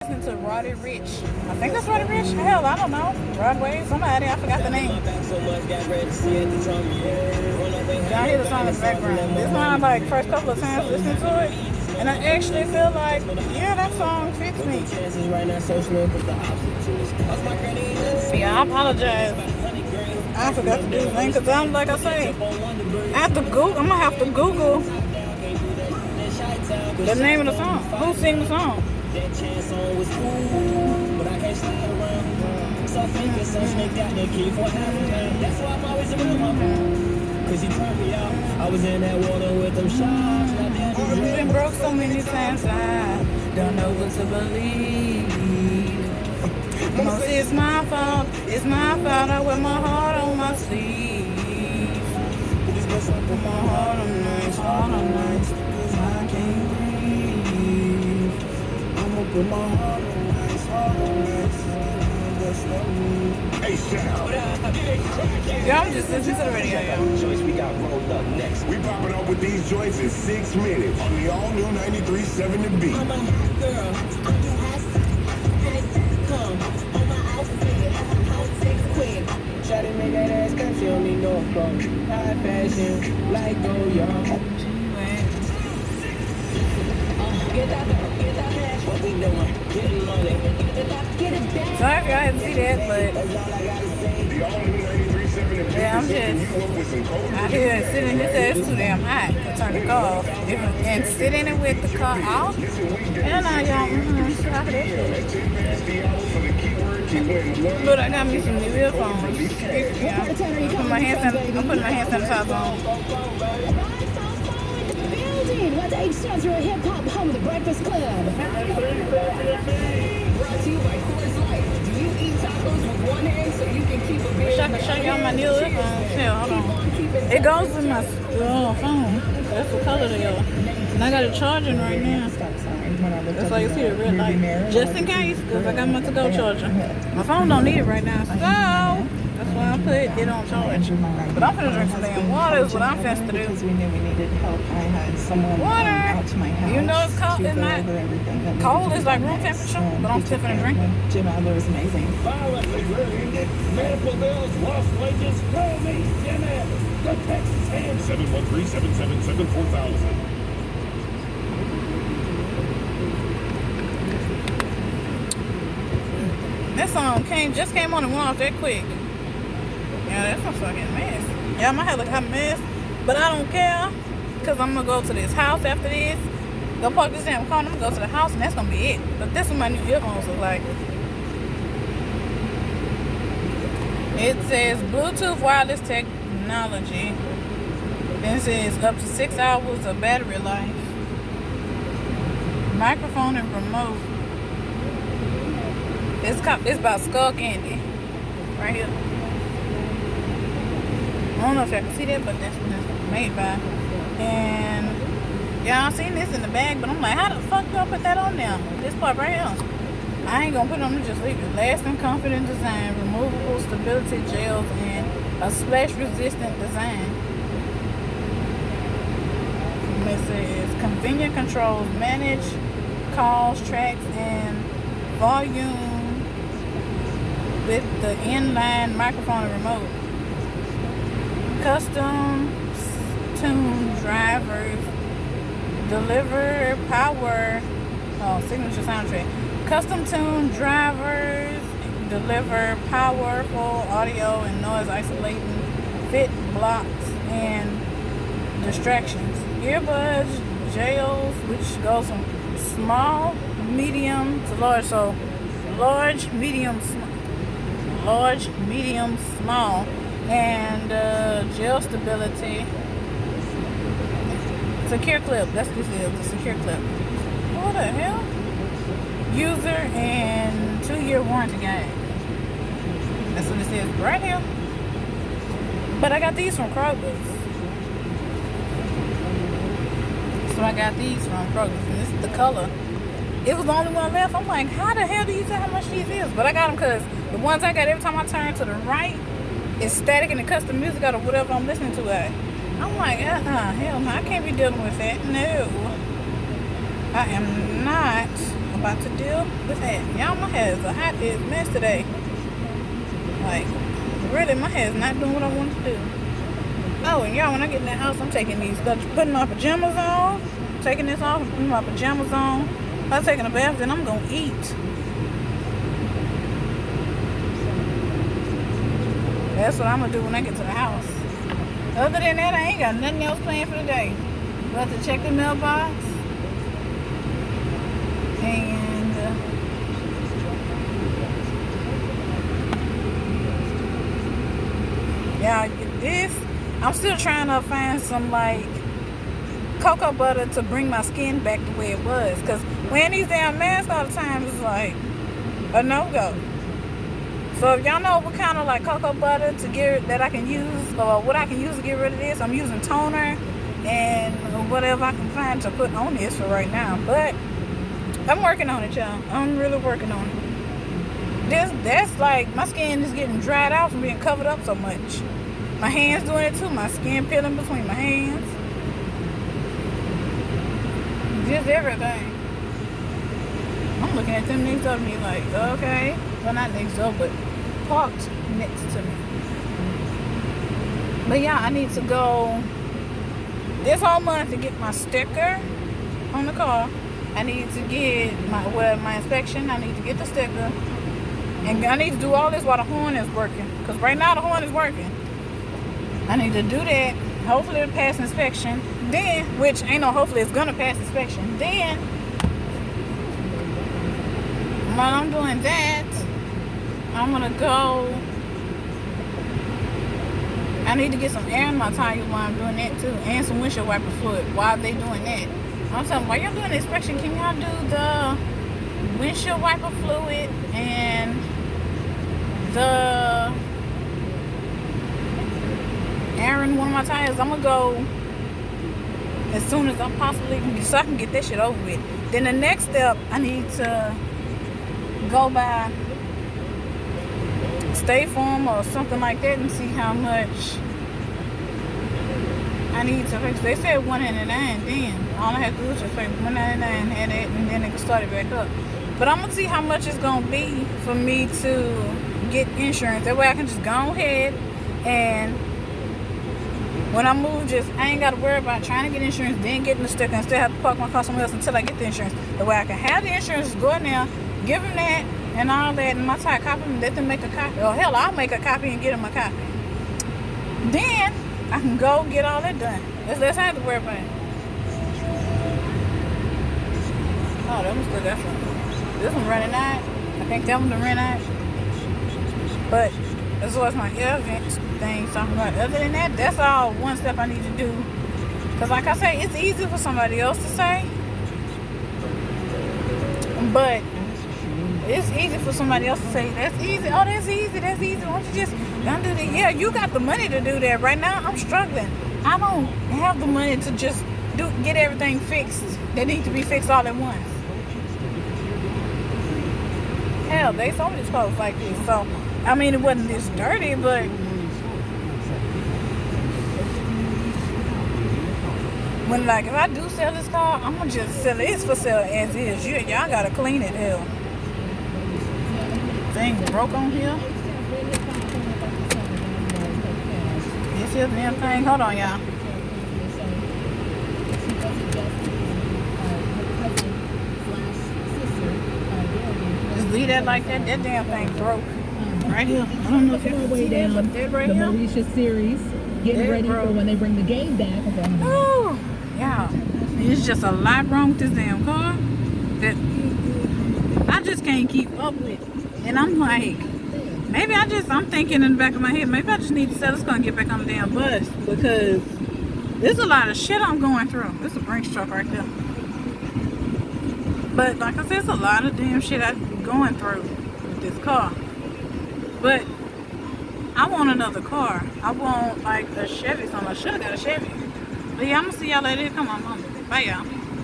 listening to Roddy Rich. I think that's Roddy Rich. Hell, I don't know. Broadway, somebody, I forgot the name. Y'all hear the song in the background. This one, like, first couple of times listening to it, and I actually feel like, yeah, that song fits me. Yeah, I apologize. I forgot to do the thing, because I'm, like I say, I'm gonna have to Google the name of the song. Who sing the song? That chance song was cool, but I can't slide around. So I think it's such they got the key for having me. That's why I'm always around my home. Cause you turned me out. I was in that water with them shots. Oh, you've been broke so many times. I don't know what to believe. Most it's my fault. It's my fault. I wear my heart on my sleeve. Put my heart on nice, heart on nice. Cause I can't breathe. I'ma put my heart on nice, heart on nice. Hey, y'all just listen to the radio, Joints we got rolled up next. We popping up with these joints in 6 minutes on the all new 93.7 The Beat. I'm a hot girl. I do hot come on my outfit. I'll take quick. Try to make that ass come, she don't need no phone. High fashion, like go young. Get that cash, what we doing? Get money. Get it back. Sorry if y'all didn't see that, but yeah, I'm just out here sitting this ass too damn hot to turn the car off and sit in it with the car off. And now y'all, stop that shit. But I got me some new earphones. I'm putting my hand sanitizer on. What's H stands for hip hop home of the Breakfast Club. Brought to you by Coors Light. Do you eat tacos with one hand so you can keep a big? Wish I could show y'all my new earphones. Hell, hold on. It goes with my phone. That's the color they are. And I got it charging right now. That's why you see the red light. Just in case, because I got my to-go charger. My phone don't need it right now. So, that's why I put it on charge. But I'm finna drink some damn water is what I'm finna do. Because we knew we needed help. I had someone out to my house. You know it's cold. It's not cold. It's like room temperature, but I'm still finna drink it. Jim Adler is amazing. Medical bills, lost wages, call me, Jim Adler. The Texas Ham 713-777-4000. That song just came on and went off that quick. Yeah, that's a fucking mess. Yeah, my hair look like a mess, but I don't care, because I'm going to go to this house after this. Go park this damn car, and I'm going to go to the house, and that's going to be it. But this is what my new earphones look like. It says Bluetooth wireless technology. Then it says up to 6 hours of battery life. Microphone and remote. It's about Skull Candy. Right here. I don't know if y'all can see that, but that's what it's made by. And y'all seen this in the bag, but I'm like, how the fuck do I put that on there? This part right here. I ain't gonna put it on, just leave it. Lasting, confident design, removable stability gels, and a splash resistant design. It says convenient controls, manage calls, tracks, and volume with the inline microphone and remote. Custom tune drivers deliver power. Signature soundtrack. Custom tune drivers deliver powerful audio and noise isolating fit blocks and distractions. Earbuds, gels, which goes from small, medium to large. So large, medium, small, and gel stability. Secure clip. That's this is the secure clip. What the hell? User and 2-year warranty guide. That's what it says right here. But I got these from Kroger's. So I got these from Kroger's, and this is the color. It was the only one left. I'm like, how the hell do you tell how much these is? But I got them because the ones I got, every time I turn to the right, it's static and the custom music out of whatever I'm listening to. I'm like, hell no, I can't be dealing with that. No. I am not I'm about to deal with that. Y'all, my hair is a hot mess today. Like, really, my hair is not doing what I want to do. Oh, and y'all, when I get in the house, I'm taking these, putting my pajamas on, taking this off, and putting my pajamas on. I'm taking a bath, then I'm gonna eat. That's what I'm gonna do when I get to the house. Other than that, I ain't got nothing else planned for the day. About to check the mailbox. And yeah, this, I'm still trying to find some like cocoa butter to bring my skin back the way it was. Cause wearing these damn masks all the time is like a no-go. So if y'all know what kind of like cocoa butter to get that I can use, or what I can use to get rid of this, I'm using toner and whatever I can find to put on this for right now. But I'm working on it, y'all. I'm really working on it. That's like, my skin is getting dried out from being covered up so much. My hands doing it too. My skin peeling between my hands. Just everything. I'm looking at them next door to me like, okay. Well, not next door, but parked next to me. But yeah, I need to go this whole month to get my sticker on the car. I need to get my inspection. I need to get the sticker. And I need to do all this while the horn is working. Because right now the horn is working. I need to do that. Hopefully it'll pass inspection. Then, which ain't no hopefully, it's gonna pass inspection. Then, while I'm doing that, I'm gonna go. I need to get some air in my tire while I'm doing that too. And some windshield wiper fluid while they doing that. I'm telling them, while y'all doing the inspection, can y'all do the windshield wiper fluid and the air in one of my tires? I'm gonna go as soon as I possibly can, so I can get that shit over with. Then the next step, I need to go by State Farm or something like that and see how much I need to fix. They said $199. Then all I have to do is just pay $199, add it, and then it can start it back up. But I'm gonna see how much it's gonna be for me to get insurance. That way I can just go ahead and when I move, I ain't gotta worry about trying to get insurance, then getting the sticker, and still have to park my car somewhere else until I get the insurance. The way I can have the insurance, go in there, give them that and all that, and my tire copy, and let them make a copy. Or hell, I'll make a copy and get them a copy. Then I can go get all that done. That's less I have to worry about it. Oh, that was good. That's one. This one running out. I think that one ran out. But as far as my air vents thing talking about, other than that, that's all one step I need to do. Because like I say, it's easy for somebody else to say. But it's easy for somebody else to say, that's easy. Oh, that's easy. That's easy. Why don't you just don't do that? Yeah, you got the money to do that. Right now, I'm struggling. I don't have the money to just get everything fixed that needs to be fixed all at once. Hell, they sold these clothes like this. So, I mean, it wasn't this dirty, but when, like, if I do sell this car, I'm gonna just sell it. It's for sale as is. Y'all gotta clean it, hell. Thing broke on here. This here damn thing. Hold on, y'all. Just leave that like that. That damn thing broke. Right here. I don't know if you can see that, but that right here. The Mauricia series, getting ready for when they bring the game back. Oh, yeah. It's just a lot wrong with this damn car that I just can't keep up with. And I'm like, maybe I'm thinking in the back of my head, maybe I just need to sell this car and get back on the damn bus, because there's a lot of shit I'm going through. This is a Brinks truck right there. But like I said, it's a lot of damn shit I'm going through with this car. But I want another car. I want like a Chevy, something. I should have got a Chevy. But yeah, I'm gonna see y'all later. Come on, mama. Bye, y'all.